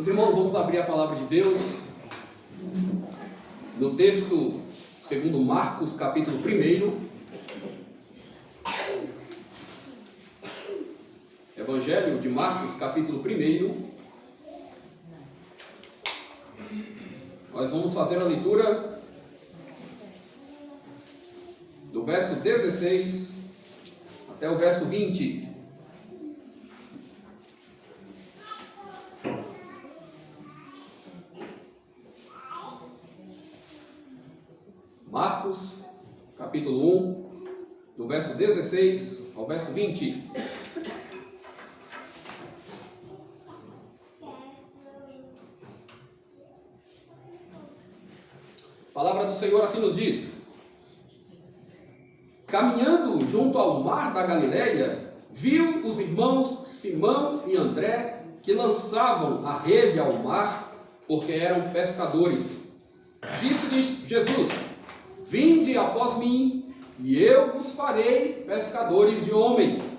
Meus irmãos, vamos abrir a palavra de Deus no texto segundo Marcos, capítulo 1. Evangelho de Marcos, capítulo 1. Nós vamos fazer a leitura do verso 16 até o verso 20. Marcos, capítulo 1, do verso 16 ao verso 20. A palavra do Senhor assim nos diz: caminhando junto ao mar da Galileia, viu os irmãos Simão e André que lançavam a rede ao mar, porque eram pescadores. Disse-lhes Jesus: vinde após mim, e eu vos farei pescadores de homens.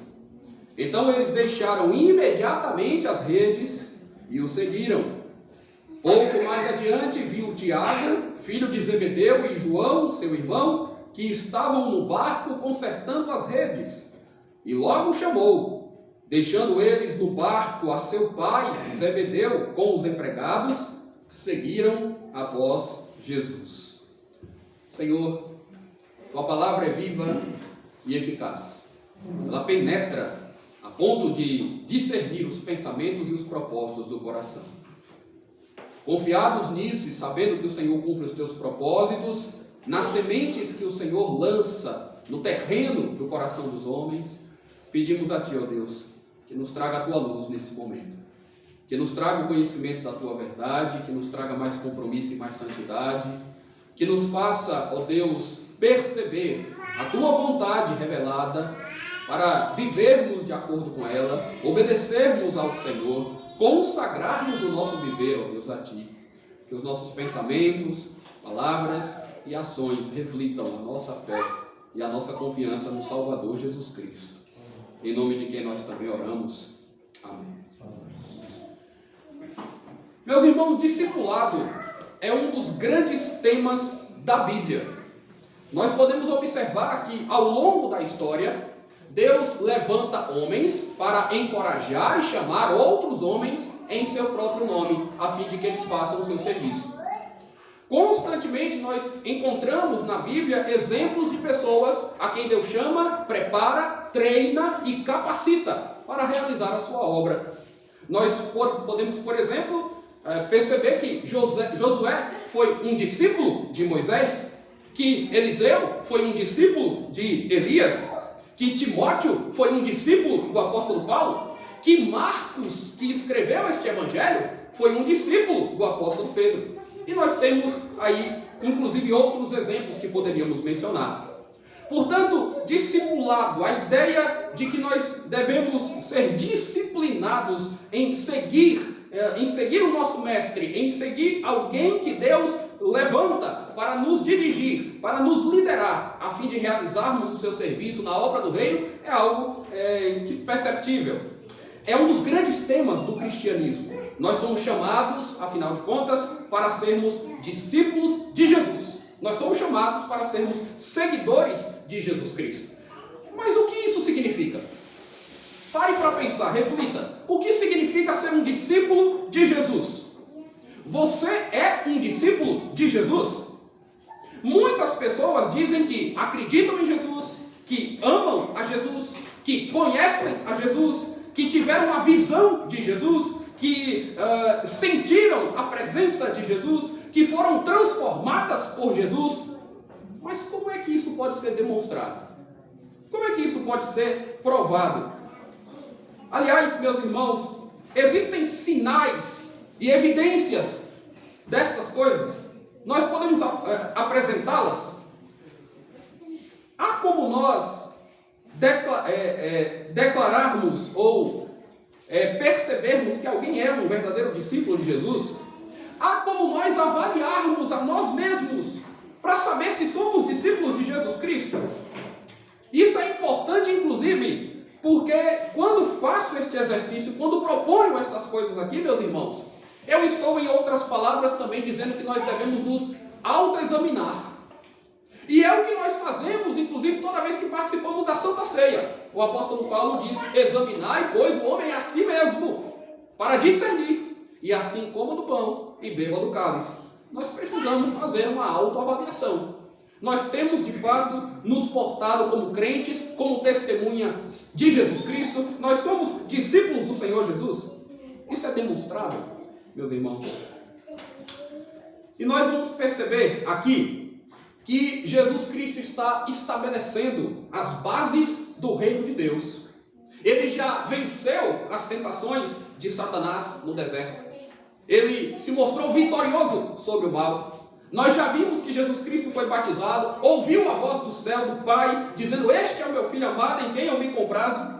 Então eles deixaram imediatamente as redes e o seguiram. Pouco mais adiante viu Tiago, filho de Zebedeu, e João, seu irmão, que estavam no barco consertando as redes. E logo chamou, deixando eles no barco a seu pai, Zebedeu, com os empregados, seguiram após Jesus. Senhor, tua palavra é viva e eficaz. Ela penetra a ponto de discernir os pensamentos e os propósitos do coração. Confiados nisso e sabendo que o Senhor cumpre os teus propósitos, nas sementes que o Senhor lança no terreno do coração dos homens, pedimos a Ti, ó Deus, que nos traga a Tua luz nesse momento. Que nos traga o conhecimento da Tua verdade, que nos traga mais compromisso e mais santidade, que nos faça, ó Deus, perceber a Tua vontade revelada para vivermos de acordo com ela, obedecermos ao Senhor, consagrarmos o nosso viver, ó Deus, a Ti. Que os nossos pensamentos, palavras e ações reflitam a nossa fé e a nossa confiança no Salvador Jesus Cristo. Em nome de quem nós também oramos. Amém. Meus irmãos, discipulado é um dos grandes temas da Bíblia. Nós podemos observar que ao longo da história, Deus levanta homens para encorajar e chamar outros homens em seu próprio nome, a fim de que eles façam o seu serviço. Constantemente nós encontramos na Bíblia exemplos de pessoas a quem Deus chama, prepara, treina e capacita para realizar a sua obra. Nós podemos, por exemplo, perceber que Josué foi um discípulo de Moisés, que Eliseu foi um discípulo de Elias, que Timóteo foi um discípulo do apóstolo Paulo, que Marcos, que escreveu este evangelho, foi um discípulo do apóstolo Pedro. E nós temos aí, inclusive, outros exemplos que poderíamos mencionar. Portanto, discipulado, a ideia de que nós devemos ser disciplinados em seguir o nosso mestre, em seguir alguém que Deus levanta para nos dirigir, para nos liderar, a fim de realizarmos o seu serviço na obra do reino, é algo perceptível. É um dos grandes temas do cristianismo. Nós somos chamados, afinal de contas, para sermos discípulos de Jesus. Nós somos chamados para sermos seguidores de Jesus Cristo. Mas o que isso significa? Pare para pensar, reflita. O que significa ser um discípulo de Jesus? Você é um discípulo de Jesus? Muitas pessoas dizem que acreditam em Jesus, que amam a Jesus, que conhecem a Jesus, que tiveram uma visão de Jesus, que sentiram a presença de Jesus, que foram transformadas por Jesus. Mas como é que isso pode ser demonstrado? Como é que isso pode ser provado? Aliás, meus irmãos, existem sinais e evidências destas coisas. Nós podemos apresentá-las. Há como nós declararmos ou percebermos que alguém é um verdadeiro discípulo de Jesus? Há como nós avaliarmos a nós mesmos para saber se somos discípulos de Jesus Cristo? Isso é importante, inclusive, porque quando faço este exercício, quando proponho estas coisas aqui, meus irmãos, Eu estou, em outras palavras, também dizendo que nós devemos nos autoexaminar. E é o que nós fazemos, inclusive, toda vez que participamos da Santa Ceia. O apóstolo Paulo diz: examinai, pois, o homem a si mesmo, para discernir, e assim coma do pão e beba do cálice. Nós precisamos fazer uma autoavaliação. Nós temos, de fato, nos portado como crentes, como testemunhas de Jesus Cristo. Nós somos discípulos do Senhor Jesus. Isso é demonstrável, meus irmãos. E nós vamos perceber aqui que Jesus Cristo está estabelecendo as bases do reino de Deus. Ele já venceu as tentações de Satanás no deserto. Ele se mostrou vitorioso sobre o mal. Nós já vimos que Jesus Cristo foi batizado, ouviu a voz do céu, do Pai, dizendo: este é o meu Filho amado, em quem eu me comprazo.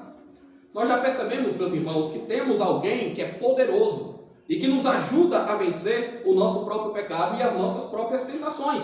Nós já percebemos, meus irmãos, que temos alguém que é poderoso e que nos ajuda a vencer o nosso próprio pecado e as nossas próprias tentações.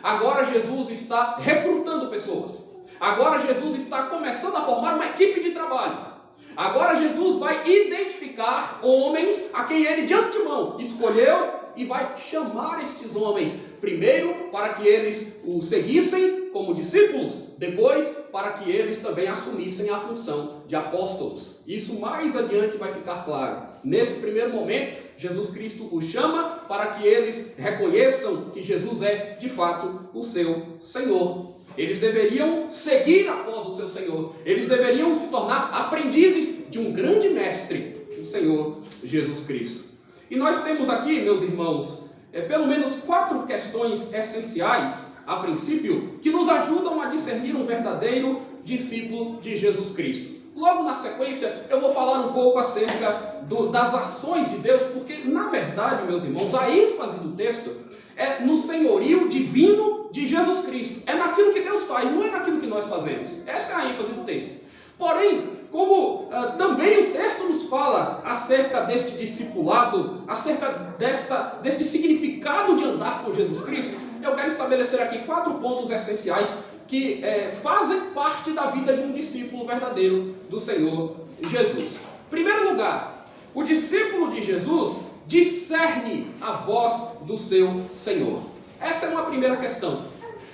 Agora Jesus está recrutando pessoas. Agora Jesus está começando a formar uma equipe de trabalho. Agora Jesus vai identificar homens a quem ele de antemão escolheu e vai chamar estes homens, primeiro para que eles o seguissem como discípulos, depois para que eles também assumissem a função de apóstolos. Isso mais adiante vai ficar claro. Nesse primeiro momento, Jesus Cristo os chama para que eles reconheçam que Jesus é, de fato, o seu Senhor. Eles deveriam seguir após o seu Senhor. Eles deveriam se tornar aprendizes de um grande mestre, o Senhor Jesus Cristo. E nós temos aqui, meus irmãos, pelo menos 4 questões essenciais, a princípio, que nos ajudam a discernir um verdadeiro discípulo de Jesus Cristo. Logo na sequência, eu vou falar um pouco acerca das ações de Deus, porque, na verdade, meus irmãos, a ênfase do texto é no senhorio divino de Jesus Cristo. É naquilo que Deus faz, não é naquilo que nós fazemos. Essa é a ênfase do texto. Porém, como também o texto nos fala acerca deste discipulado, acerca deste significado de andar com Jesus Cristo, eu quero estabelecer aqui 4 pontos essenciais que fazem parte da vida de um discípulo verdadeiro do Senhor Jesus. Em primeiro lugar, o discípulo de Jesus discerne a voz do seu Senhor. Essa é uma primeira questão.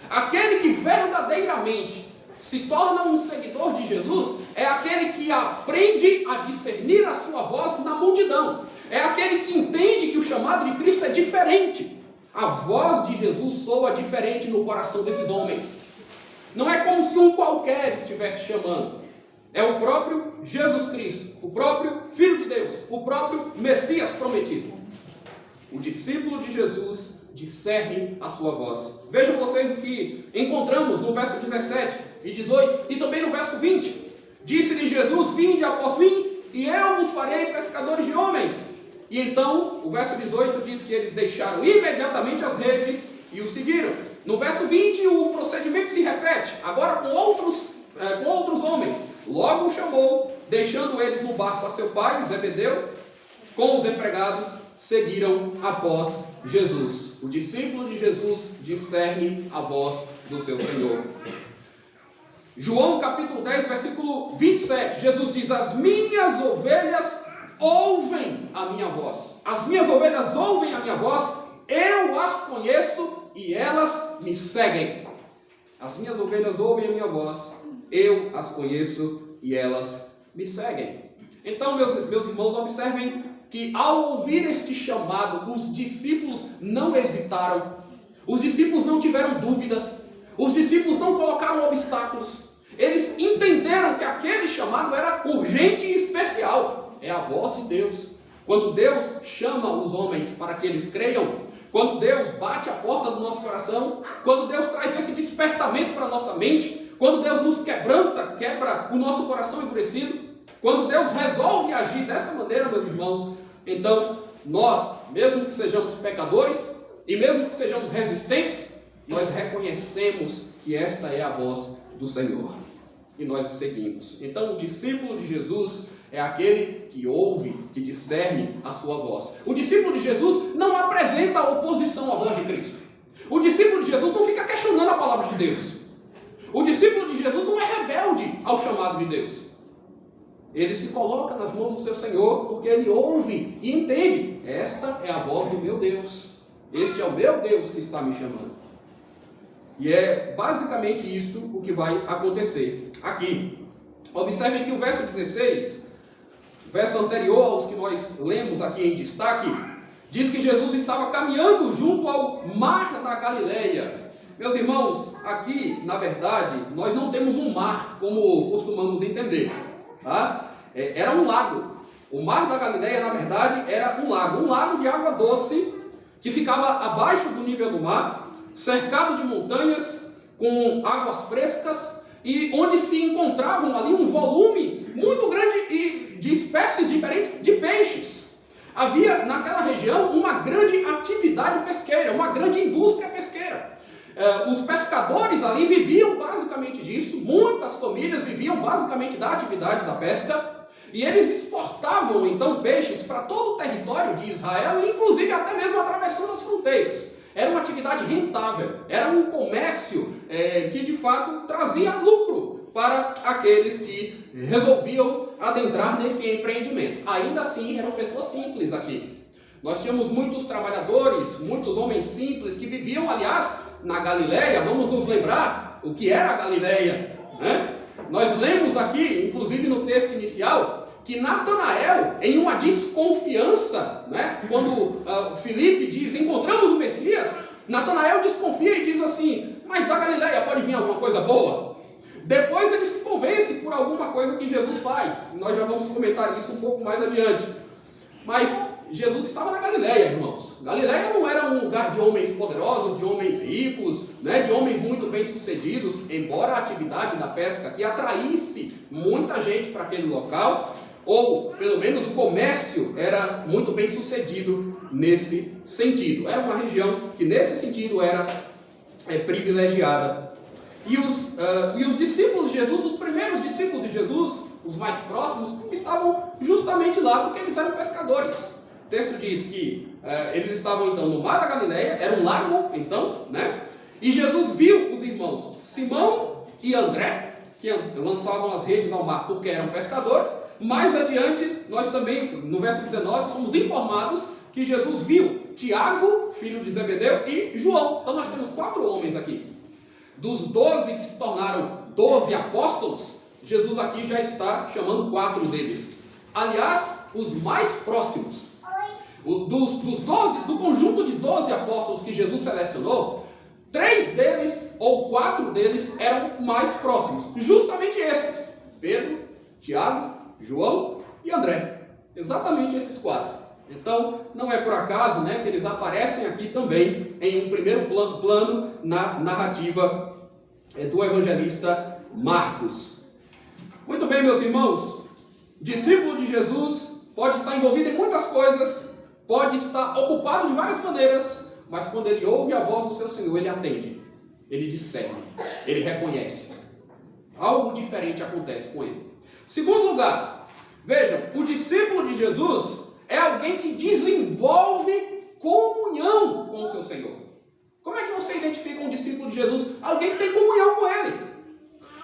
Aquele que verdadeiramente se torna um seguidor de Jesus é aquele que aprende a discernir a sua voz na multidão. É aquele que entende que o chamado de Cristo é diferente. A voz de Jesus soa diferente no coração desses homens. Não é como se um qualquer estivesse chamando. É o próprio Jesus Cristo, o próprio Filho de Deus, o próprio Messias prometido. O discípulo de Jesus discerne a sua voz. Vejam vocês o que encontramos no verso 17 e 18 e também no verso 20. Disse-lhe Jesus: vinde após mim, e eu vos farei pescadores de homens. E então, o verso 18 diz que eles deixaram imediatamente as redes e o seguiram. No verso 20, o procedimento se repete, agora com outros homens. Logo o chamou, deixando eles no barco a seu pai, Zebedeu, com os empregados, seguiram após Jesus. O discípulo de Jesus discerne a voz do seu Senhor. João capítulo 10, versículo 27, Jesus diz: as minhas ovelhas ouvem a minha voz. As minhas ovelhas ouvem a minha voz, eu as conheço e elas me seguem. As minhas ovelhas ouvem a minha voz, eu as conheço e elas me seguem. Então, meus irmãos, observem que ao ouvir este chamado, os discípulos não hesitaram, os discípulos não tiveram dúvidas, os discípulos não colocaram obstáculos. Eles entenderam que aquele chamado era urgente e especial. É a voz de Deus. Quando Deus chama os homens para que eles creiam, quando Deus bate a porta do nosso coração, quando Deus traz esse despertamento para a nossa mente, quando Deus nos quebra o nosso coração endurecido, quando Deus resolve agir dessa maneira, meus irmãos, então nós, mesmo que sejamos pecadores e mesmo que sejamos resistentes, nós reconhecemos que esta é a voz do Senhor e nós o seguimos. Então o discípulo de Jesus é aquele que ouve, que discerne a sua voz. O discípulo de Jesus não apresenta oposição à voz de Cristo. O discípulo de Jesus não fica questionando a palavra de Deus. O discípulo de Jesus não é rebelde ao chamado de Deus. ele se coloca nas mãos do seu Senhor, porque ele ouve e entende: esta é a voz do meu Deus, este é o meu Deus que está me chamando. E é basicamente isto o que vai acontecer aqui. Observe que o verso 16, verso anterior aos que nós lemos aqui em destaque, diz que Jesus estava caminhando junto ao mar da Galileia. Meus irmãos, aqui, na verdade, nós não temos um mar, como costumamos entender. Tá? Era um lago. O mar da Galileia, na verdade, era um lago de água doce, que ficava abaixo do nível do mar, cercado de montanhas, com águas frescas, e onde se encontravam ali um volume muito grande de espécies diferentes de peixes. Havia naquela região uma grande atividade pesqueira, uma grande indústria pesqueira. Os pescadores ali viviam basicamente disso, muitas famílias viviam basicamente da atividade da pesca, e eles exportavam então peixes para todo o território de Israel, inclusive até mesmo atravessando as fronteiras. Era uma atividade rentável, era um comércio que de fato trazia lucro para aqueles que resolviam adentrar nesse empreendimento. Ainda assim, eram pessoas simples aqui. Nós tínhamos muitos trabalhadores, muitos homens simples que viviam, aliás, na Galileia. Vamos nos lembrar o que era a Galileia, né? Nós lemos aqui, inclusive no texto inicial, que Natanael, em uma desconfiança, né, quando Filipe diz: encontramos o Messias, Natanael desconfia e diz assim: mas da Galileia pode vir alguma coisa boa? Depois ele se convence por alguma coisa que Jesus faz. Nós já vamos comentar isso um pouco mais adiante. Mas Jesus estava na Galileia, irmãos. Galileia não era um lugar de homens poderosos, de homens ricos, né, de homens muito bem-sucedidos, embora a atividade da pesca aqui atraísse muita gente para aquele local, ou pelo menos o comércio era muito bem-sucedido nesse sentido. Era uma região que nesse sentido era privilegiada. E os discípulos de Jesus, os primeiros discípulos de Jesus, os mais próximos, estavam justamente lá porque eles eram pescadores. O texto diz que eles estavam então no mar da Galileia, era um lago então, né? E Jesus viu os irmãos Simão e André, que lançavam as redes ao mar porque eram pescadores. Mais adiante, nós também, no verso 19, somos informados que Jesus viu Tiago, filho de Zebedeu, e João. Então nós temos 4 homens aqui. Dos 12 que se tornaram 12 apóstolos, Jesus aqui já está chamando 4 deles. Aliás, os mais próximos. Do conjunto de 12 apóstolos que Jesus selecionou, 3 deles ou 4 deles eram mais próximos. Justamente esses: Pedro, Tiago, João e André. Exatamente esses 4. Então, não é por acaso, né, que eles aparecem aqui também em um primeiro plano na narrativa do evangelista Marcos. Muito bem, meus irmãos. Discípulo de Jesus pode estar envolvido em muitas coisas, pode estar ocupado de várias maneiras, mas quando ele ouve a voz do seu Senhor, ele atende, ele discerne, ele reconhece. Algo diferente acontece com ele. Segundo lugar, vejam, o discípulo de Jesus é alguém que desenvolve comunhão com o seu Senhor. Como é que você identifica um discípulo de Jesus? Alguém que tem comunhão com ele.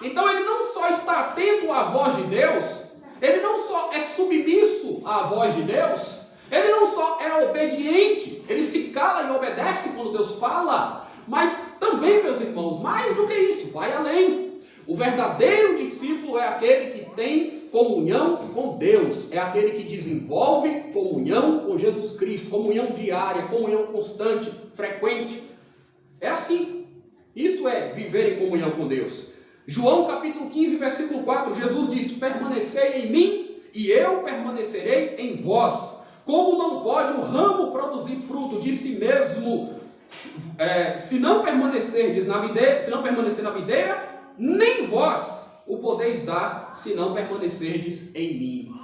Então ele não só está atento à voz de Deus, ele não só é submisso à voz de Deus, ele não só é obediente, ele se cala e obedece quando Deus fala, mas também, meus irmãos, mais do que isso, vai além. O verdadeiro discípulo é aquele que tem comunhão com Deus, é aquele que desenvolve comunhão com Jesus Cristo, comunhão diária, comunhão constante, frequente. É assim. Isso é viver em comunhão com Deus. João capítulo 15, versículo 4, Jesus diz: permanecei em mim e eu permanecerei em vós. Como não pode o ramo produzir fruto de si mesmo, se não permanecer na videira, nem vós o podeis dar, se não permanecerdes em mim.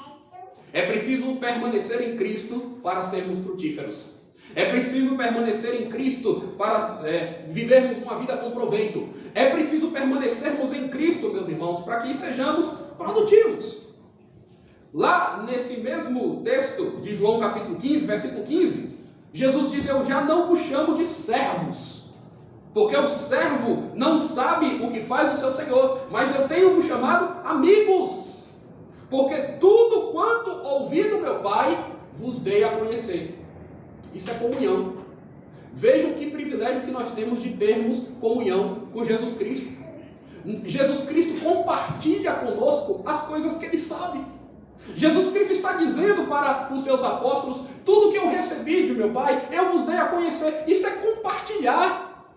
É preciso permanecer em Cristo para sermos frutíferos. É preciso permanecer em Cristo para vivermos uma vida com proveito. É preciso permanecermos em Cristo, meus irmãos, para que sejamos produtivos. Lá nesse mesmo texto de João capítulo 15, versículo 15, Jesus diz: eu já não vos chamo de servos, porque o servo não sabe o que faz o seu senhor, mas eu tenho vos chamado amigos, porque tudo quanto ouvi do meu Pai vos dei a conhecer. Isso é comunhão. Vejam que privilégio que nós temos de termos comunhão com Jesus Cristo. Jesus Cristo compartilha conosco as coisas que Ele sabe. Jesus Cristo está dizendo para os seus apóstolos: tudo que eu recebi de meu Pai, eu vos dei a conhecer. Isso é compartilhar.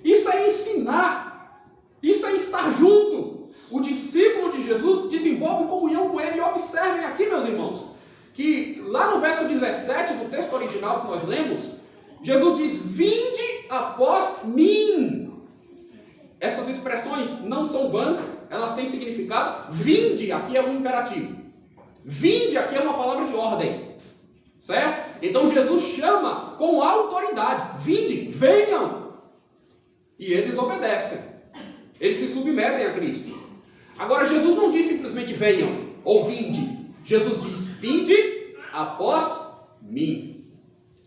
Isso é ensinar. Isso é estar junto. O discípulo de Jesus desenvolve comunhão com Ele. E observem aqui, meus irmãos, que lá no verso 17 do texto original que nós lemos, Jesus diz: vinde após mim. Essas expressões não são vãs, elas têm significado. Vinde aqui é um imperativo. Vinde aqui é uma palavra de ordem. Certo? Então Jesus chama com autoridade. Vinde, venham. E eles obedecem. Eles se submetem a Cristo. Agora Jesus não diz simplesmente venham ou vinde. Jesus diz: vinde após mim.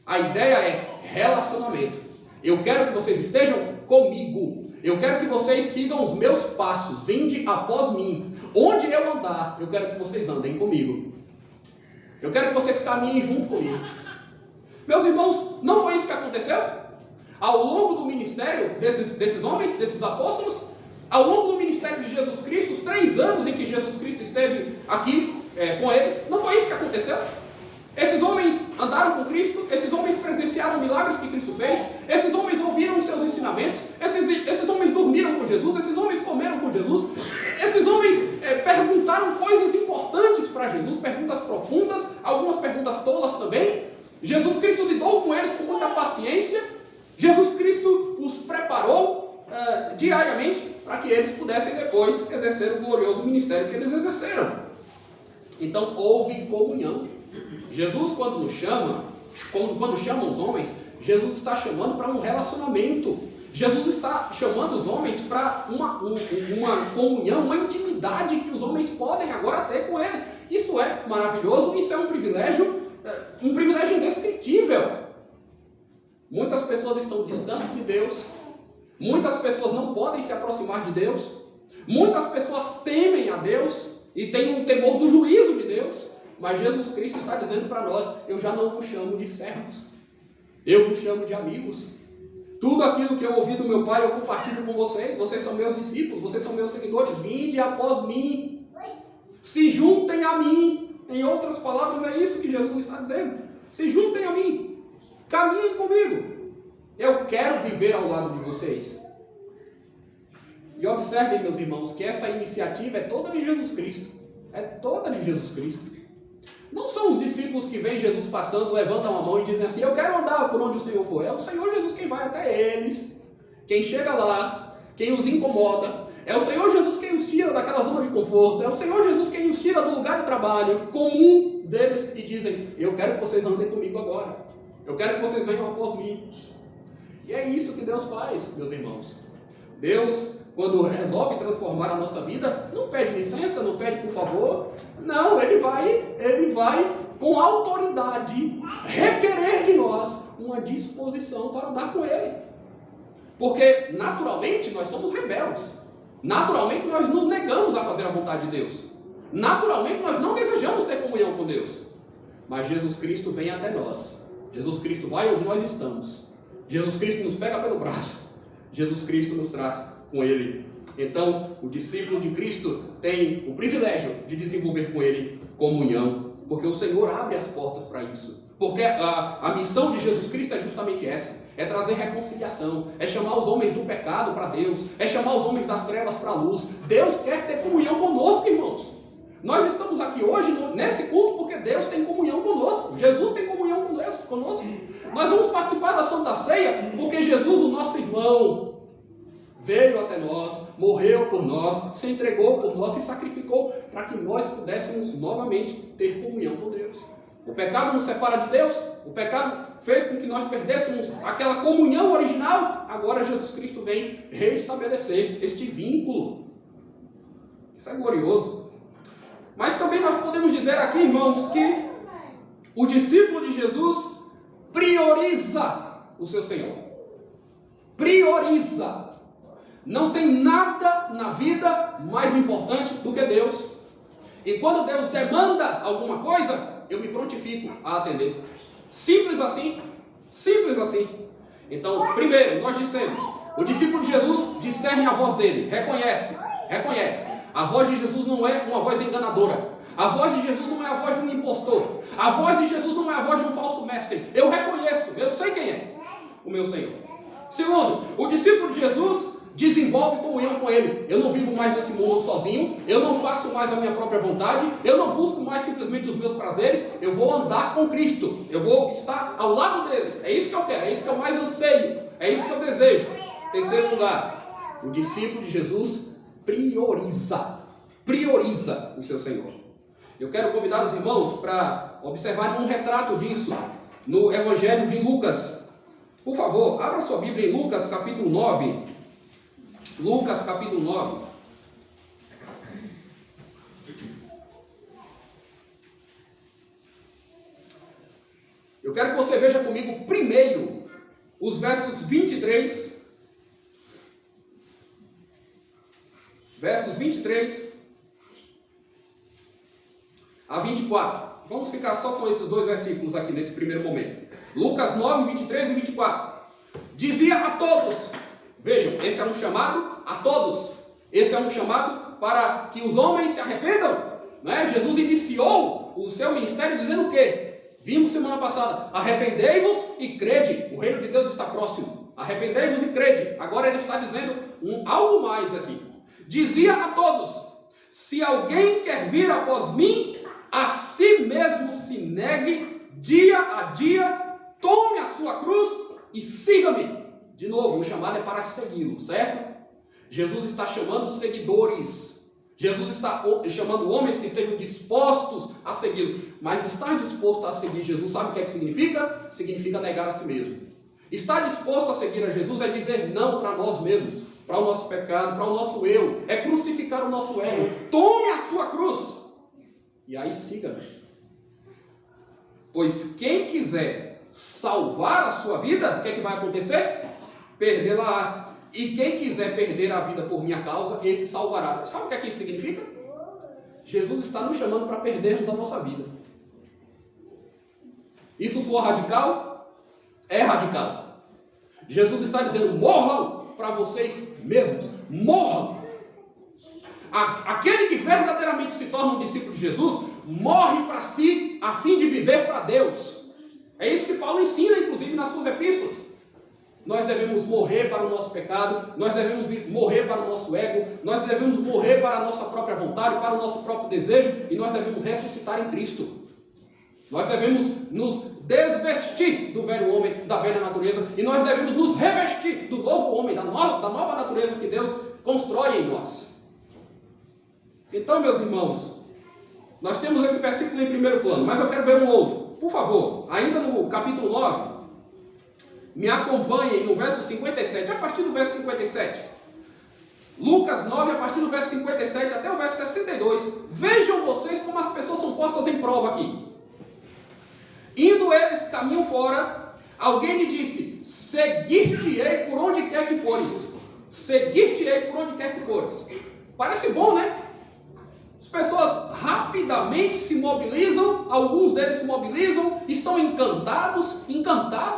A ideia é relacionamento. Eu quero que vocês estejam comigo. Eu quero que vocês sigam os meus passos. Vinde após mim. Onde eu andar, eu quero que vocês andem comigo. Eu quero que vocês caminhem junto comigo. Meus irmãos, não foi isso que aconteceu? Ao longo do ministério desses homens, desses apóstolos, ao longo do ministério de Jesus Cristo, os 3 anos em que Jesus Cristo esteve aqui com eles, não foi isso que aconteceu? Esses homens andaram com Cristo, esses homens presenciaram milagres que Cristo fez, esses homens ouviram os seus ensinamentos, esses homens dormiram com Jesus, esses homens comeram com Jesus, esses homens perguntaram coisas importantes para Jesus, perguntas profundas, algumas perguntas tolas também. Jesus Cristo lidou com eles com muita paciência, Jesus Cristo os preparou diariamente para que eles pudessem depois exercer o glorioso ministério que eles exerceram. Então houve comunhão. Jesus, quando chama os homens, Jesus está chamando para um relacionamento. Jesus está chamando os homens para uma comunhão, uma intimidade que os homens podem agora ter com Ele. Isso é maravilhoso, isso é um privilégio indescritível. Muitas pessoas estão distantes de Deus, muitas pessoas não podem se aproximar de Deus, muitas pessoas temem a Deus e têm um temor do juízo de Deus. Mas Jesus Cristo está dizendo para nós: eu já não vos chamo de servos, eu vos chamo de amigos. Tudo aquilo que eu ouvi do meu Pai eu compartilho com vocês. Vocês são meus discípulos, vocês são meus seguidores. Vinde após mim, se juntem a mim. Em outras palavras, é isso que Jesus está dizendo: se juntem a mim, caminhem comigo. Eu quero viver ao lado de vocês. E observem, meus irmãos, que essa iniciativa é toda de Jesus Cristo. É toda de Jesus Cristo. Não são os discípulos que veem Jesus passando, levantam a mão e dizem assim: eu quero andar por onde o Senhor for. É o Senhor Jesus quem vai até eles, quem chega lá, quem os incomoda. É o Senhor Jesus quem os tira daquela zona de conforto. É o Senhor Jesus quem os tira do lugar de trabalho comum deles e dizem: eu quero que vocês andem comigo agora. Eu quero que vocês venham após mim. E é isso que Deus faz, meus irmãos. Deus, quando resolve transformar a nossa vida, não pede licença, não pede por favor. Não, Ele vai com autoridade requerer de nós uma disposição para andar com Ele. Porque naturalmente nós somos rebeldes. Naturalmente nós nos negamos a fazer a vontade de Deus. Naturalmente nós não desejamos ter comunhão com Deus. Mas Jesus Cristo vem até nós. Jesus Cristo vai onde nós estamos. Jesus Cristo nos pega pelo braço. Jesus Cristo nos traz com Ele. Então, o discípulo de Cristo tem o privilégio de desenvolver com Ele comunhão, porque o Senhor abre as portas para isso. Porque a missão de Jesus Cristo é justamente essa: é trazer reconciliação, é chamar os homens do pecado para Deus, é chamar os homens das trevas para a luz. Deus quer ter comunhão conosco, irmãos. Nós estamos aqui hoje nesse culto porque Deus tem comunhão conosco. Jesus tem comunhão conosco. Nós vamos participar da Santa Ceia porque Jesus, o nosso irmão, veio até nós, morreu por nós, se entregou por nós, se sacrificou para que nós pudéssemos novamente ter comunhão com Deus. O pecado nos separa de Deus, o pecado fez com que nós perdêssemos aquela comunhão original. Agora Jesus Cristo vem reestabelecer este vínculo. Isso é glorioso. Mas também nós podemos dizer aqui, irmãos, que o discípulo de Jesus prioriza o seu Senhor. Prioriza. Não tem nada na vida mais importante do que Deus. E quando Deus demanda alguma coisa, eu me prontifico a atender. Simples assim. Simples assim. Então, primeiro, nós dissemos, o discípulo de Jesus discerne a voz dele, reconhece. A voz de Jesus não é uma voz enganadora. A voz de Jesus não é a voz de um impostor. A voz de Jesus não é a voz de um falso mestre. Eu reconheço, eu sei quem é o meu Senhor. Segundo, o discípulo de Jesus desenvolve comunhão com Ele. Eu não vivo mais nesse mundo sozinho. Eu não faço mais a minha própria vontade. Eu não busco mais simplesmente os meus prazeres. Eu vou andar com Cristo. Eu vou estar ao lado dele. É isso que eu quero. É isso que eu mais anseio. É isso que eu desejo. Terceiro lugar, o discípulo de Jesus prioriza o seu Senhor. Eu quero convidar os irmãos para observarem um retrato disso no Evangelho de Lucas. Por favor, abra sua Bíblia em Lucas capítulo 9. Lucas capítulo 9. Eu quero que você veja comigo primeiro os versos 23 a 24. Vamos ficar só com esses dois versículos aqui nesse primeiro momento. Lucas 9, 23 e 24. Dizia a todos, vejam, esse é um chamado a todos. Esse é um chamado para que os homens se arrependam. Né? Jesus iniciou o seu ministério dizendo o quê? Vimos semana passada, arrependei-vos e crede, o reino de Deus está próximo. Arrependei-vos e crede. Agora ele está dizendo algo mais aqui. Dizia a todos, se alguém quer vir após mim, a si mesmo se negue, dia a dia, tome a sua cruz e siga-me. De novo, o chamado é para segui-lo, certo? Jesus está chamando seguidores. Jesus está chamando homens que estejam dispostos a segui-lo. Mas estar disposto a seguir Jesus, sabe o que é que significa? Significa negar a si mesmo. Estar disposto a seguir a Jesus é dizer não para nós mesmos, para o nosso pecado, para o nosso eu. É crucificar o nosso ego. Tome a sua cruz e aí siga-me. Pois quem quiser salvar a sua vida, o que é que vai acontecer? Perdê-la. E quem quiser perder a vida por minha causa, esse salvará. Sabe o que é que isso significa? Jesus está nos chamando para perdermos a nossa vida. Isso soa radical? É radical. Jesus está dizendo, morram para vocês mesmos. Morram. Aquele que verdadeiramente se torna um discípulo de Jesus, morre para si, a fim de viver para Deus. É isso que Paulo ensina, inclusive, nas suas epístolas. Nós devemos morrer para o nosso pecado, nós devemos morrer para o nosso ego, nós devemos morrer para a nossa própria vontade, para o nosso próprio desejo, e nós devemos ressuscitar em Cristo. Nós devemos nos desvestir do velho homem, da velha natureza, e nós devemos nos revestir do novo homem, da nova natureza que Deus constrói em nós. Então, meus irmãos, nós temos esse versículo em primeiro plano, mas eu quero ver um outro. Por favor, ainda no capítulo 9, me acompanhem no verso 57, a partir do verso 57. Lucas 9, a partir do verso 57 até o verso 62. Vejam vocês como as pessoas são postas em prova aqui. Indo eles caminho fora, alguém lhe disse, seguir-te-ei por onde quer que fores. Seguir-te-ei por onde quer que fores. Parece bom, né? As pessoas rapidamente se mobilizam, alguns deles se mobilizam, estão encantados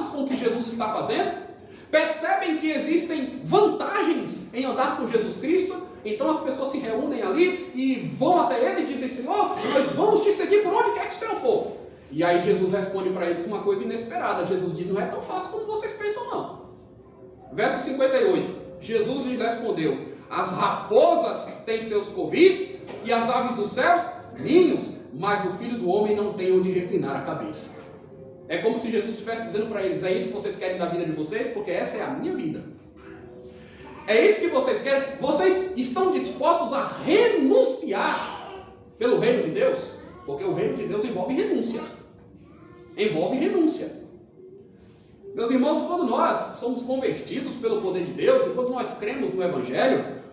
com o que Jesus está fazendo, percebem que existem vantagens em andar com Jesus Cristo, então as pessoas se reúnem ali e vão até ele e dizem, Senhor, nós vamos te seguir por onde quer que o Senhor for. E aí Jesus responde para eles uma coisa inesperada, Jesus diz, não é tão fácil como vocês pensam não. Verso 58, Jesus lhes respondeu, as raposas têm seus covis e as aves dos céus ninhos, mas o Filho do Homem não tem onde reclinar a cabeça. É como se Jesus estivesse dizendo para eles, é isso que vocês querem da vida de vocês? Porque essa é a minha vida. É isso que vocês querem? Vocês estão dispostos a renunciar pelo reino de Deus? Porque o reino de Deus envolve renúncia. Envolve renúncia. Meus irmãos, quando nós somos convertidos pelo poder de Deus, e quando nós cremos no Evangelho,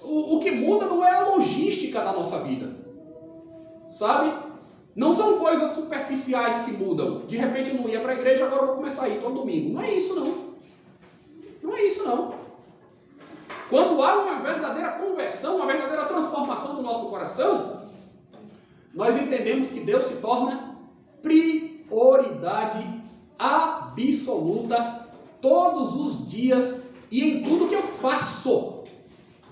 o que muda não é a logística da nossa vida. Sabe? Não são coisas superficiais que mudam. De repente eu não ia para a igreja, agora eu vou começar a ir todo domingo. Não é isso não. Não é isso não. Quando há uma verdadeira conversão, uma verdadeira transformação do nosso coração, nós entendemos que Deus se torna prioridade absoluta todos os dias e em tudo que eu faço.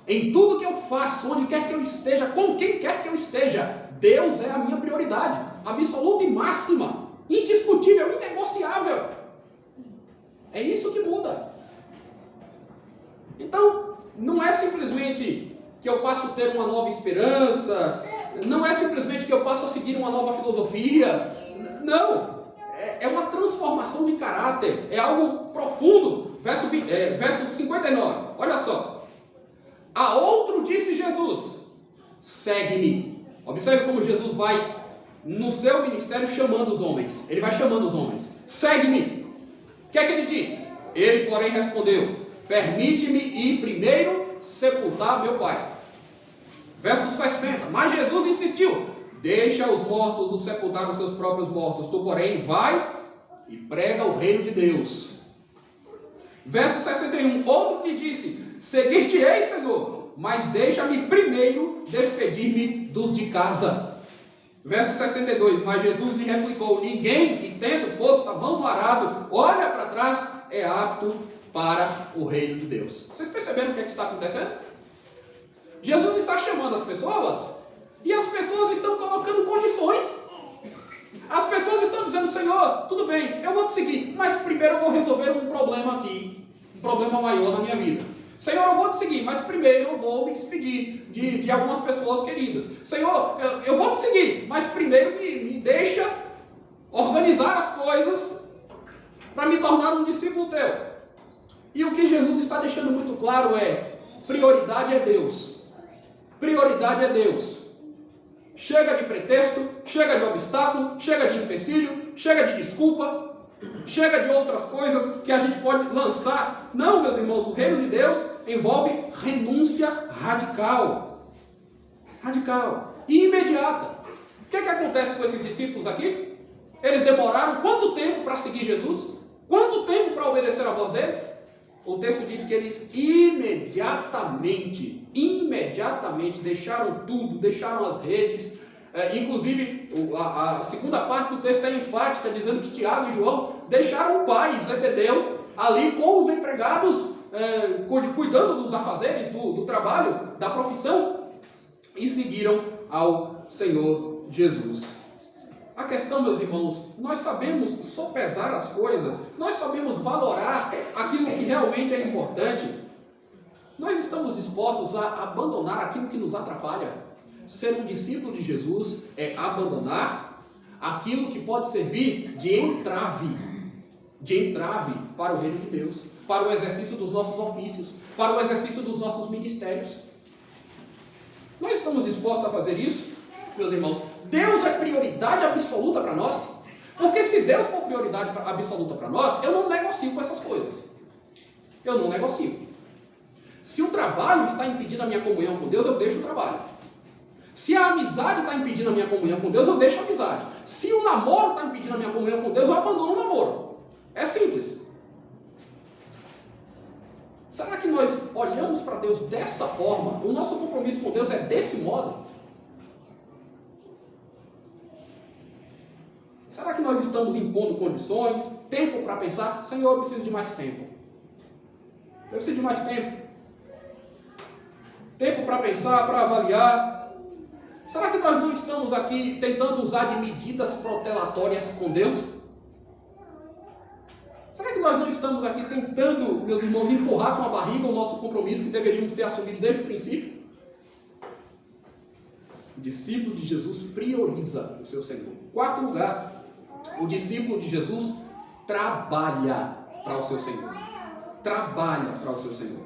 Em tudo que eu faço, onde quer que eu esteja, com quem quer que eu esteja, Deus é a minha prioridade, absoluta e máxima, indiscutível, inegociável. É isso que muda. Então, não é simplesmente que eu passo a ter uma nova esperança, não é simplesmente que eu passo a seguir uma nova filosofia, não. É uma transformação de caráter, é algo profundo. Verso 59, olha só. A outro disse Jesus, segue-me. Observe como Jesus vai no seu ministério chamando os homens. Ele vai chamando os homens. Segue-me. O que é que ele diz? Ele, porém, respondeu, permite-me ir primeiro sepultar meu pai. Verso 60, mas Jesus insistiu, deixa os mortos os sepultar os seus próprios mortos, tu, porém, vai e prega o reino de Deus. Verso 61, outro lhe disse, seguir-te-ei, Senhor, mas deixa-me primeiro despedir-me dos de casa. Verso 62, mas Jesus lhe replicou, ninguém que tendo posto a mão no arado, olha para trás, é apto para o reino de Deus. Vocês perceberam o que está acontecendo? Jesus está chamando as pessoas e as pessoas estão colocando condições. As pessoas estão dizendo, Senhor, tudo bem, eu vou te seguir, mas primeiro eu vou resolver um problema aqui, um problema maior na minha vida. Senhor, eu vou te seguir, mas primeiro eu vou me despedir de algumas pessoas queridas. Senhor, eu vou te seguir, mas primeiro me deixa organizar as coisas para me tornar um discípulo teu. E o que Jesus está deixando muito claro é, prioridade é Deus. Prioridade é Deus. Chega de pretexto, chega de obstáculo, chega de empecilho, chega de desculpa, chega de outras coisas que a gente pode lançar. Não, meus irmãos, o reino de Deus envolve renúncia radical. Radical e imediata. O que acontece com esses discípulos aqui? Eles demoraram quanto tempo para seguir Jesus? Quanto tempo para obedecer a voz dele? O texto diz que eles imediatamente deixaram tudo, deixaram as redes. Inclusive, a segunda parte do texto é enfática, dizendo que Tiago e João deixaram o pai, Zebedeu, ali com os empregados, cuidando dos afazeres, do trabalho, da profissão, e seguiram ao Senhor Jesus. A questão, meus irmãos, nós sabemos sopesar as coisas, nós sabemos valorar aquilo que realmente é importante. Nós estamos dispostos a abandonar aquilo que nos atrapalha. Ser um discípulo de Jesus é abandonar aquilo que pode servir de entrave para o reino de Deus, para o exercício dos nossos ofícios, para o exercício dos nossos ministérios. Nós estamos dispostos a fazer isso, meus irmãos? Deus é prioridade absoluta para nós, porque se Deus for prioridade absoluta para nós, eu não negocio com essas coisas. Eu não negocio. Se o trabalho está impedindo a minha comunhão com Deus, eu deixo o trabalho. Se a amizade está impedindo a minha comunhão com Deus, eu deixo a amizade. Se o namoro está impedindo a minha comunhão com Deus, eu abandono o namoro. É simples. Será que nós olhamos para Deus dessa forma? O nosso compromisso com Deus é desse modo? Será que nós estamos impondo condições, tempo para pensar? Senhor, eu preciso de mais tempo. Eu preciso de mais tempo. Tempo para pensar, para avaliar. Será que nós não estamos aqui tentando usar de medidas protelatórias com Deus? Será que nós não estamos aqui tentando, meus irmãos, empurrar com a barriga o nosso compromisso que deveríamos ter assumido desde o princípio? O discípulo de Jesus prioriza o seu Senhor. Quarto lugar, o discípulo de Jesus trabalha para o seu Senhor. Trabalha para o seu Senhor.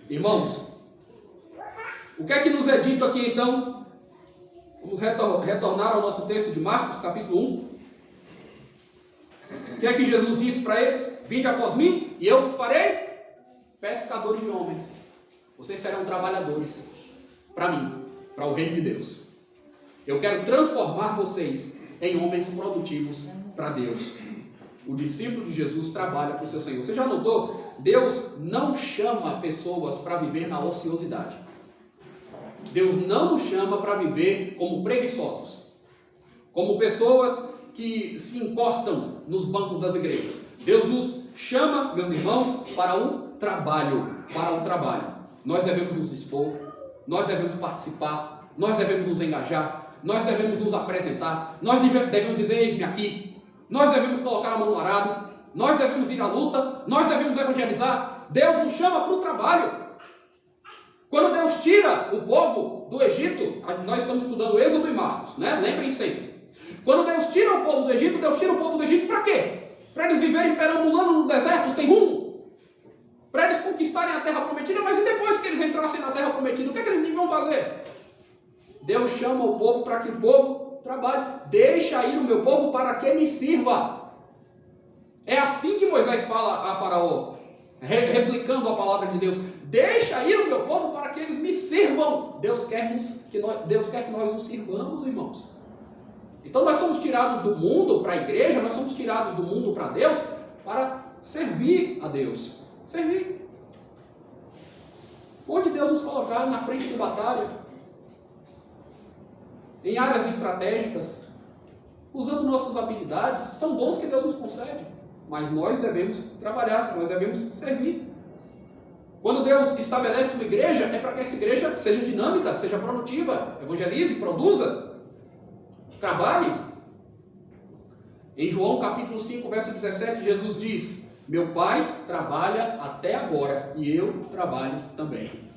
Irmãos, o que é que nos é dito aqui então? Vamos retornar ao nosso texto de Marcos, capítulo 1. O que é que Jesus disse para eles? Vinde após mim e eu vos farei pescadores de homens. Vocês serão trabalhadores para mim, para o reino de Deus. Eu quero transformar vocês em homens produtivos para Deus. O discípulo de Jesus trabalha para o seu Senhor. Você já notou? Deus não chama pessoas para viver na ociosidade. Deus não nos chama para viver como preguiçosos. como pessoas que se encostam nos bancos das igrejas. Deus nos chama, meus irmãos, para o trabalho. Nós devemos nos dispor, nós devemos participar, nós devemos nos engajar, nós devemos nos apresentar, nós devemos dizer, eis-me aqui, nós devemos colocar a mão no arado, nós devemos ir à luta, nós devemos evangelizar. Deus nos chama para o trabalho. Quando Deus tira o povo do Egito, nós estamos estudando Êxodo e Marcos, né? Lembrem sempre. Quando Deus tira o povo do Egito, Deus tira o povo do Egito para quê? Para eles viverem perambulando no deserto, sem rumo. Para eles conquistarem a terra prometida, mas e depois que eles entrassem na terra prometida, o que é que eles deviam fazer? Deus chama o povo para que o povo trabalhe. Deixa ir o meu povo para que me sirva. É assim que Moisés fala a Faraó, replicando a palavra de Deus. Deixa ir o meu povo para que eles me sirvam. Deus quer que nós os sirvamos, irmãos. Então nós somos tirados do mundo para a igreja, nós somos tirados do mundo para Deus, para servir a Deus. Servir. Onde Deus nos colocar na frente de batalha, em áreas estratégicas, usando nossas habilidades, são dons que Deus nos concede. Mas nós devemos trabalhar, nós devemos servir. Quando Deus estabelece uma igreja, é para que essa igreja seja dinâmica, seja produtiva, evangelize, produza, trabalhe. Em João capítulo 5, verso 17, Jesus diz: meu Pai trabalha até agora e eu trabalho também.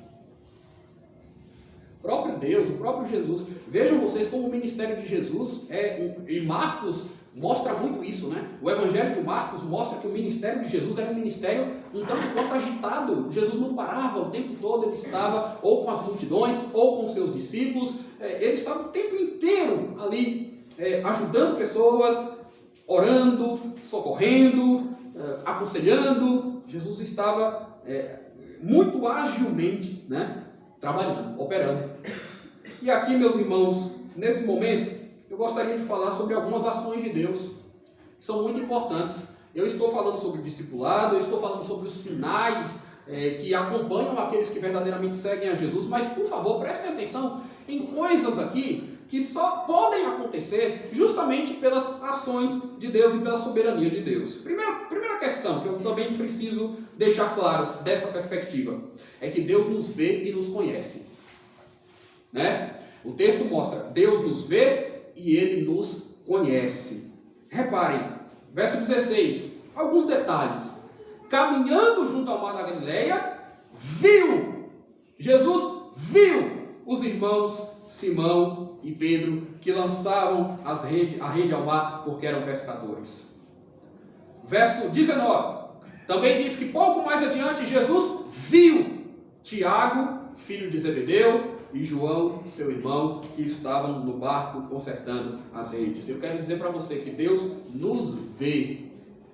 O próprio Deus, o próprio Jesus, vejam vocês como o ministério de Jesus e Marcos mostra muito isso, né? O Evangelho de Marcos mostra que o ministério de Jesus era um ministério um tanto quanto agitado. Jesus não parava o tempo todo, ele estava ou com as multidões, ou com seus discípulos, ele estava o tempo inteiro ali, ajudando pessoas, orando, socorrendo, aconselhando. Jesus estava muito agilmente, né, trabalhando, operando. E aqui, meus irmãos, nesse momento, eu gostaria de falar sobre algumas ações de Deus, que são muito importantes. Eu estou falando sobre o discipulado, eu estou falando sobre os sinais que acompanham aqueles que verdadeiramente seguem a Jesus, mas, por favor, prestem atenção em coisas aqui que só podem acontecer justamente pelas ações de Deus e pela soberania de Deus. Primeira questão que eu também preciso deixar claro dessa perspectiva é que Deus nos vê e nos conhece, né? O texto mostra, Deus nos vê e Ele nos conhece. Reparem, verso 16, alguns detalhes. Caminhando junto ao mar da Galileia, Jesus viu os irmãos Simão e Pedro que lançavam a rede ao mar porque eram pescadores. Verso 19, também diz que pouco mais adiante Jesus viu Tiago, filho de Zebedeu, e João, seu irmão, que estavam no barco consertando as redes. Eu quero dizer para você que Deus nos vê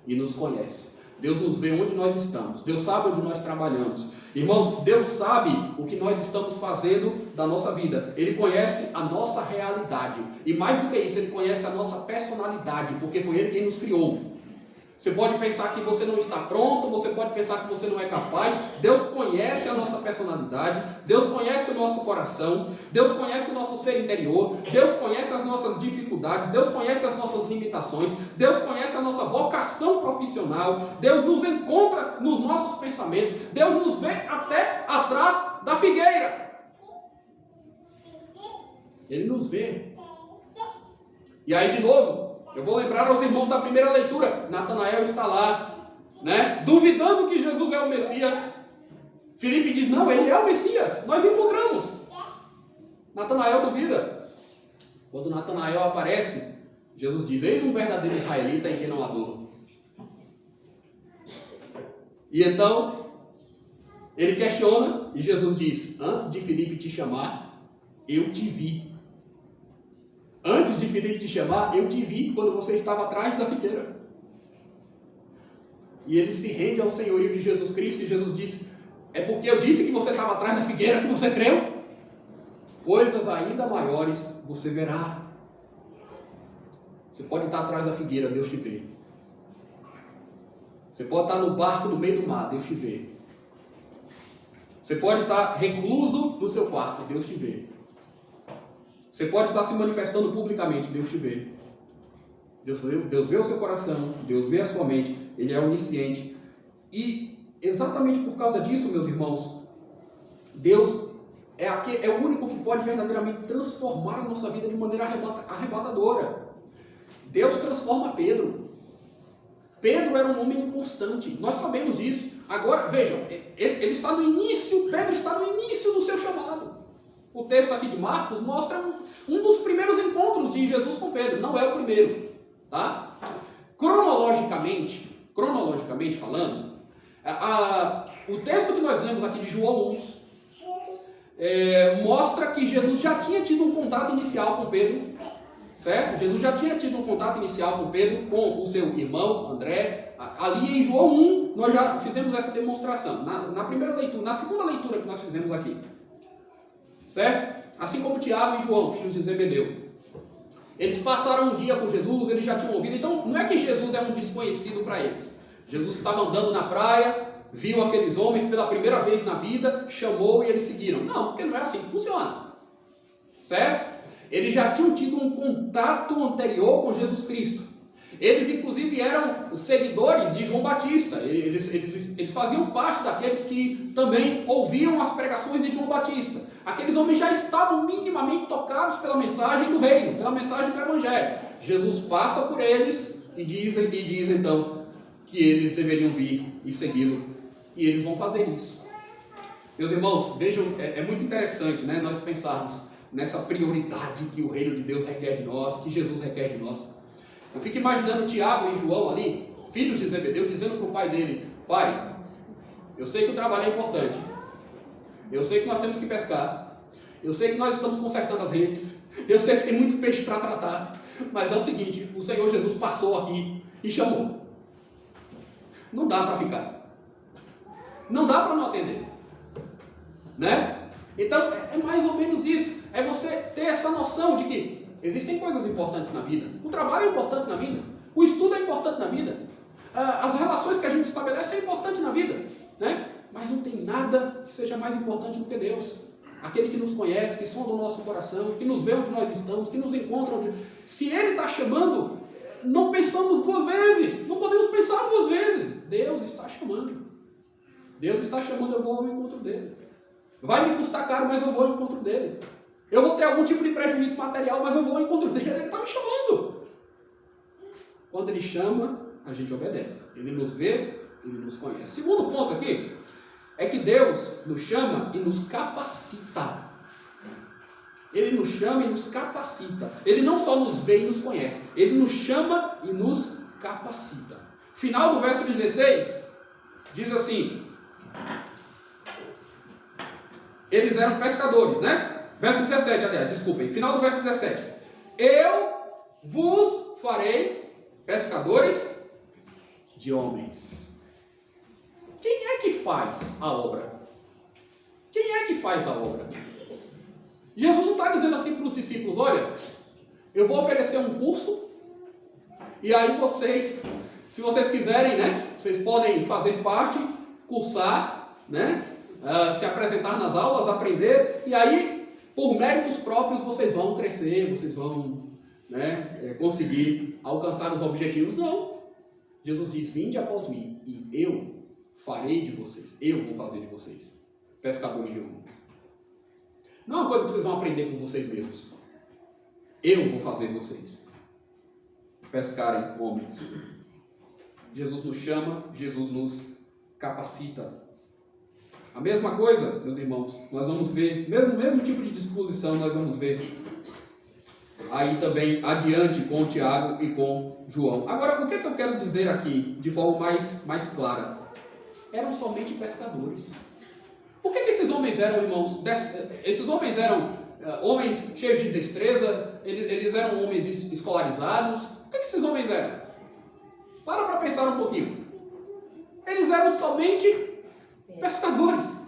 e nos conhece. Deus nos vê onde nós estamos. Deus sabe onde nós trabalhamos. Irmãos, Deus sabe o que nós estamos fazendo da nossa vida. Ele conhece a nossa realidade. E mais do que isso, Ele conhece a nossa personalidade, porque foi Ele quem nos criou. Você pode pensar que você não está pronto, você pode pensar que você não é capaz. Deus conhece a nossa personalidade, Deus conhece o nosso coração, Deus conhece o nosso ser interior, Deus conhece as nossas dificuldades, Deus conhece as nossas limitações, Deus conhece a nossa vocação profissional, Deus nos encontra nos nossos pensamentos, Deus nos vê até atrás da figueira. Ele nos vê. E aí de novo, eu vou lembrar aos irmãos da primeira leitura. Natanael está lá, né, duvidando que Jesus é o Messias. Filipe diz, não, ele é o Messias, nós encontramos. Natanael duvida. Quando Natanael aparece, Jesus diz, eis um verdadeiro israelita em quem não há dolo. E então, ele questiona, e Jesus diz, antes de Filipe te chamar, eu te vi. Antes de Filipe te chamar, eu te vi quando você estava atrás da figueira. E ele se rende ao senhorio de Jesus Cristo, e Jesus diz, é porque eu disse que você estava atrás da figueira que você creu? Coisas ainda maiores você verá. Você pode estar atrás da figueira, Deus te vê. Você pode estar no barco no meio do mar, Deus te vê. Você pode estar recluso no seu quarto, Deus te vê. Você pode estar se manifestando publicamente, Deus te vê. Deus vê o seu coração, Deus vê a sua mente, Ele é onisciente. E exatamente por causa disso, meus irmãos, Deus é o único que pode verdadeiramente transformar a nossa vida de maneira arrebatadora. Deus transforma Pedro. Pedro era um homem inconstante, nós sabemos disso. Agora, vejam, ele está no início, Pedro está no início do seu chamado. O texto aqui de Marcos mostra um dos primeiros encontros de Jesus com Pedro, não é o primeiro, tá? Cronologicamente falando, o texto que nós lemos aqui de João 1 mostra que Jesus já tinha tido um contato inicial com Pedro, certo? Jesus já tinha tido um contato inicial com Pedro, com o seu irmão André. Ali em João 1 nós já fizemos essa demonstração, na primeira leitura, na segunda leitura que nós fizemos aqui, certo? Assim como Tiago e João, filhos de Zebedeu. Eles passaram um dia com Jesus, eles já tinham ouvido. Então não é que Jesus é um desconhecido para eles. Jesus estava andando na praia, viu aqueles homens pela primeira vez na vida, chamou e eles seguiram. Não, porque não é assim que funciona, certo? Eles já tinham tido um contato anterior com Jesus Cristo. Eles inclusive eram seguidores de João Batista. Eles faziam parte daqueles que também ouviam as pregações de João Batista. Aqueles homens já estavam minimamente tocados pela mensagem do reino, pela mensagem do Evangelho. Jesus passa por eles e diz então que eles deveriam vir e segui-lo. E eles vão fazer isso. Meus irmãos, vejam, é muito interessante, né, nós pensarmos nessa prioridade que o reino de Deus requer de nós, que Jesus requer de nós. Eu fico imaginando Tiago e João ali, filhos de Zebedeu, dizendo para o pai dele: pai, eu sei que o trabalho é importante, eu sei que nós temos que pescar, eu sei que nós estamos consertando as redes, eu sei que tem muito peixe para tratar, mas é o seguinte, o Senhor Jesus passou aqui e chamou. Não dá para ficar, não dá para não atender, né? Então é mais ou menos isso, é você ter essa noção de que existem coisas importantes na vida, o trabalho é importante na vida, o estudo é importante na vida, as relações que a gente estabelece é importante na vida, né? Mas não tem nada que seja mais importante do que Deus, aquele que nos conhece, que sonda o nosso coração, que nos vê onde nós estamos, que nos encontra onde... Se Ele está chamando, não pensamos duas vezes, não podemos pensar duas vezes. Deus está chamando, eu vou ao encontro dele. Vai me custar caro, mas eu vou ao encontro dele. Eu vou ter algum tipo de prejuízo material, mas eu vou ao encontro dele. Ele está me chamando. Quando Ele chama, a gente obedece. Ele nos vê, Ele nos conhece. Segundo ponto aqui, é que Deus nos chama e nos capacita. Ele nos chama e nos capacita. Ele não só nos vê e nos conhece, Ele nos chama e nos capacita. Final do verso 16, diz assim: eles eram pescadores, né? Verso 17, aliás, desculpem, final do verso 17. Eu vos farei pescadores de homens. Quem é que faz a obra? Quem é que faz a obra? Jesus não está dizendo assim para os discípulos: olha, eu vou oferecer um curso, e aí vocês, se vocês quiserem, né, vocês podem fazer parte, cursar, né, se apresentar nas aulas, aprender, e aí, por méritos próprios, vocês vão crescer, vocês vão, né, conseguir alcançar os objetivos. Não. Jesus diz: vinde após mim, e eu farei de vocês, eu vou fazer de vocês pescadores de homens. Não é uma coisa que vocês vão aprender por vocês mesmos. Eu vou fazer vocês pescarem homens. Jesus nos chama, Jesus nos capacita. A mesma coisa, meus irmãos, nós vamos ver, mesmo tipo de disposição nós vamos ver aí também adiante com Tiago e com João. Agora, o que eu quero dizer aqui de forma mais clara? Eram somente pescadores. O que esses homens eram, irmãos? Esses homens eram homens cheios de destreza, eles eram homens escolarizados. O que esses homens eram? Para pensar um pouquinho. Eles eram somente pescadores.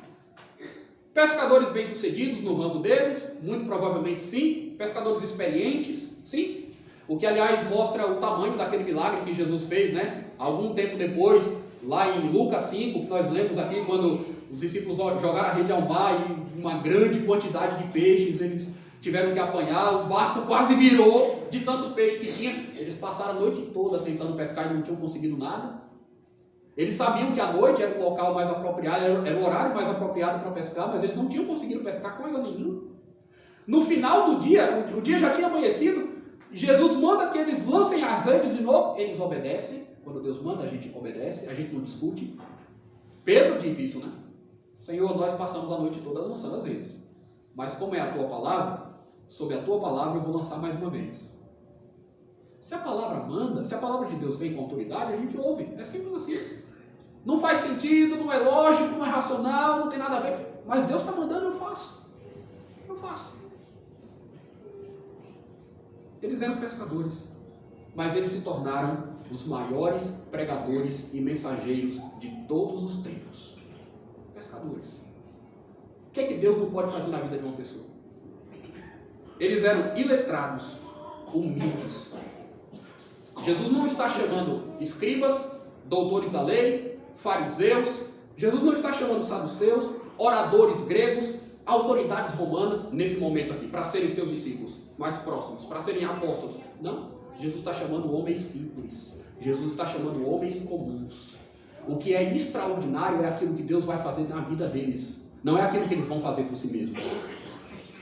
Pescadores bem-sucedidos no ramo deles, muito provavelmente sim. Pescadores experientes, sim. O que, aliás, mostra o tamanho daquele milagre que Jesus fez, né? Algum tempo depois, lá em Lucas 5, que nós lemos aqui, quando os discípulos jogaram a rede ao mar e uma grande quantidade de peixes, eles tiveram que apanhar, o barco quase virou de tanto peixe que tinha. Eles passaram a noite toda tentando pescar e não tinham conseguido nada. Eles sabiam que a noite era o local mais apropriado, era o horário mais apropriado para pescar, mas eles não tinham conseguido pescar coisa nenhuma. No final do dia, o dia já tinha amanhecido, Jesus manda que eles lancem as redes de novo, eles obedecem. Quando Deus manda, a gente obedece, a gente não discute. Pedro diz isso, né? Senhor, nós passamos a noite toda lançando as redes, mas como é a tua palavra, sob a tua palavra eu vou lançar mais uma vez. Se a palavra manda, se a palavra de Deus vem com autoridade, a gente ouve. É simples assim. Não faz sentido, não é lógico, não é racional, não tem nada a ver. Mas Deus está mandando, eu faço. Eu faço. Eles eram pescadores, mas eles se tornaram os maiores pregadores e mensageiros de todos os tempos. Pescadores. O que é que Deus não pode fazer na vida de uma pessoa? Eles eram iletrados, humildes. Jesus não está chamando escribas, doutores da lei, fariseus. Jesus não está chamando saduceus, oradores gregos, autoridades romanas, nesse momento aqui, para serem seus discípulos mais próximos, para serem apóstolos. Não. Jesus está chamando homens simples. Jesus está chamando homens comuns. O que é extraordinário é aquilo que Deus vai fazer na vida deles. Não é aquilo que eles vão fazer por si mesmos.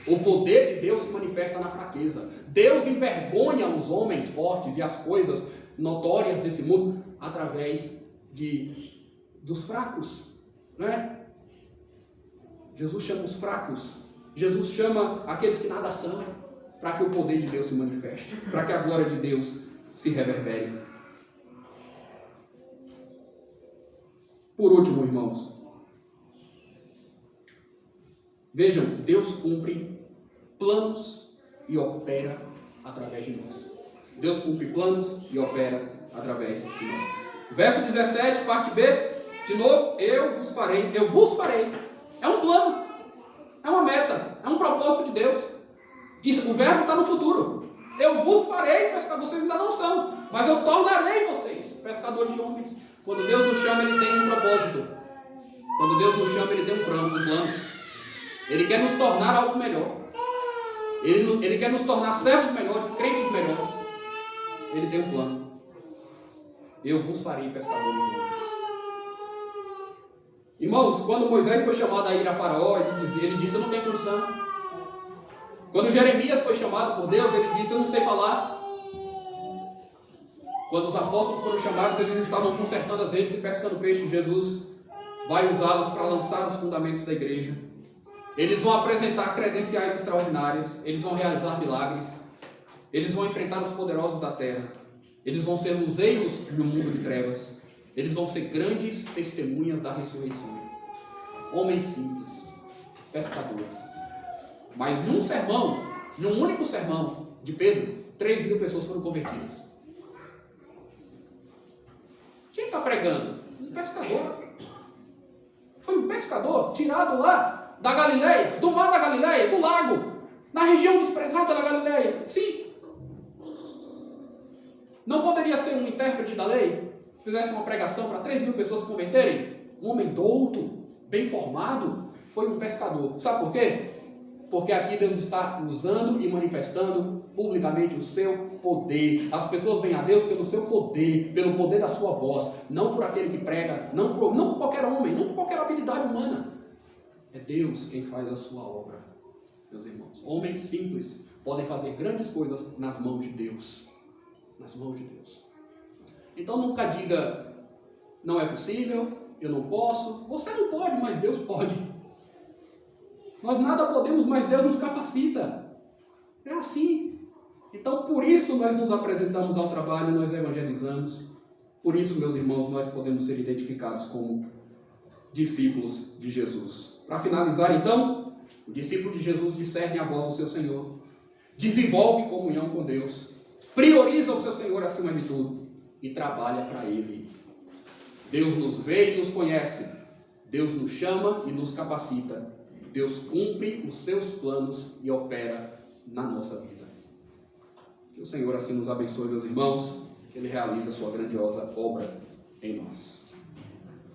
O poder de Deus se manifesta na fraqueza. Deus envergonha os homens fortes e as coisas notórias desse mundo através dos fracos. Não é? Jesus chama os fracos. Jesus chama aqueles que nada são, para que o poder de Deus se manifeste, para que a glória de Deus se reverbere. Por último, irmãos, vejam, Deus cumpre planos e opera através de nós. Deus cumpre planos e opera através de nós. Verso 17, parte B, de novo, eu vos farei. É um plano, é uma meta, é um propósito de Deus. Isso, o verbo está no futuro. Eu vos farei pescadores, vocês ainda não são, mas eu tornarei vocês pescadores de homens. Quando Deus nos chama, Ele tem um propósito. Quando Deus nos chama, Ele tem um plano. Ele quer nos tornar algo melhor. Ele quer nos tornar servos melhores, crentes melhores. Ele tem um plano. Eu vos farei pescadores de homens. Irmãos, quando Moisés foi chamado a ir a Faraó, ele disse, eu não tenho condição. Quando Jeremias foi chamado por Deus, ele disse, eu não sei falar. Quando os apóstolos foram chamados, eles estavam consertando as redes e pescando peixe. Jesus vai usá-los para lançar os fundamentos da igreja. Eles vão apresentar credenciais extraordinárias, eles vão realizar milagres, eles vão enfrentar os poderosos da terra, eles vão ser luzeiros no mundo de trevas, eles vão ser grandes testemunhas da ressurreição. Homens simples, pescadores. Mas num único sermão de Pedro, 3.000 pessoas foram convertidas. Quem está pregando? Um pescador. Foi um pescador tirado lá da Galileia, do mar da Galileia, do lago, na região desprezada da Galileia. Sim. Não poderia ser um intérprete da lei, fizesse uma pregação para 3.000 pessoas se converterem? Um homem douto, bem formado, foi um pescador. Sabe por quê? Porque aqui Deus está usando e manifestando publicamente o seu poder. As pessoas vêm a Deus pelo seu poder, pelo poder da sua voz, não por aquele que prega, não por qualquer homem, não por qualquer habilidade humana. É Deus quem faz a sua obra, meus irmãos. Homens simples podem fazer grandes coisas nas mãos de Deus. Nas mãos de Deus. Então nunca diga, não é possível, eu não posso. Você não pode, mas Deus pode. Nós nada podemos, mas Deus nos capacita. É assim. Então, por isso nós nos apresentamos ao trabalho, nós evangelizamos. Por isso, meus irmãos, nós podemos ser identificados como discípulos de Jesus. Para finalizar, então, o discípulo de Jesus discerne a voz do seu Senhor, desenvolve comunhão com Deus, prioriza o seu Senhor acima de tudo e trabalha para Ele. Deus nos vê e nos conhece. Deus nos chama e nos capacita. Deus cumpre os seus planos e opera na nossa vida. Que o Senhor assim nos abençoe, meus irmãos, que Ele realize a sua grandiosa obra em nós.